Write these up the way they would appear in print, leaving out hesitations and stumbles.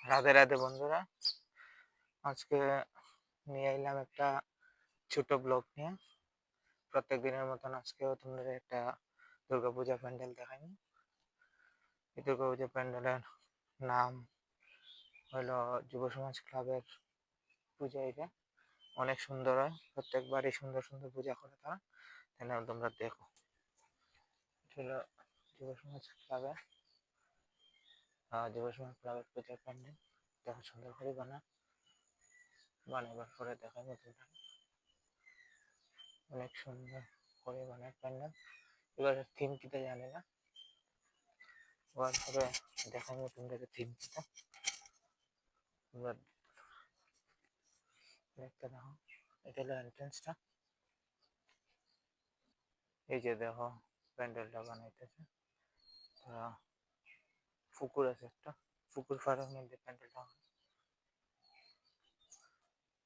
রাধে রাধে বন্ধুরা, আজকে নিয়ে এলাম একটা ছোট ব্লগ নিয়ে। প্রত্যেক দিনের মতন আজকেও তোমাদের একটা দুর্গাপূজা প্যান্ডেল দেখাইনি। এই দুর্গাপূজা প্যান্ডেলের নাম হলো যুব সমাজ ক্লাবের পূজা। এটা অনেক সুন্দর হয়, প্রত্যেকবারই সুন্দর সুন্দর পূজা করে তারা। তাই তোমরা দেখো, এটা হলো যুব সমাজ ক্লাবের পূজার প্যান্ডেল। দেখো সুন্দর করে বানাবার পরে দেখাবো তোমরা, অনেক সুন্দর করে বানায় প্যান্ডেল। এবার থিম কিটা জানি না, হওয়ার পরে দেখাবো তোমাদেরকে থিম কিটা। তোমরা দেখতে দেখো, এটা হলো এন্ট্রেন্সটা। এই যে দেখো প্যান্ডেলটা বানাইতেছে তারা। পুকুর আছে একটা, পুকুর পাড়ের মধ্যে প্যান্ডেলটা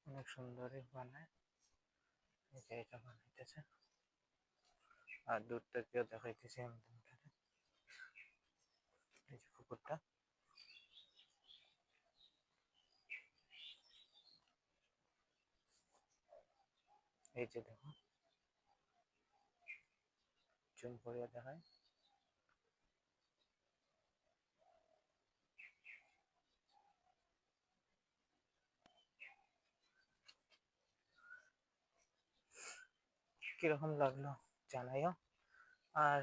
অনেক সুন্দরই বানায়। এই যে এটা বানাইতেছে, আর দূর থেকেও দেখাইতেছি আমি তোমাদের। এই যে পুকুরটা, এই যে দেখো জুম করিয়া দেখায়। কিরকম লাগলো জানাইও। আর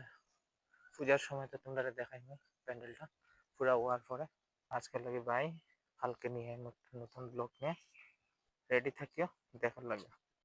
পূজার সময় তো তোমরা দেখাইনি প্যান্ডেলটা পুরা হওয়ার পরে। আজকের লাগে বাই, কালকে নিয়ে নতুন ব্লগ নিয়ে রেডি থাকিও, দেখার লাগে।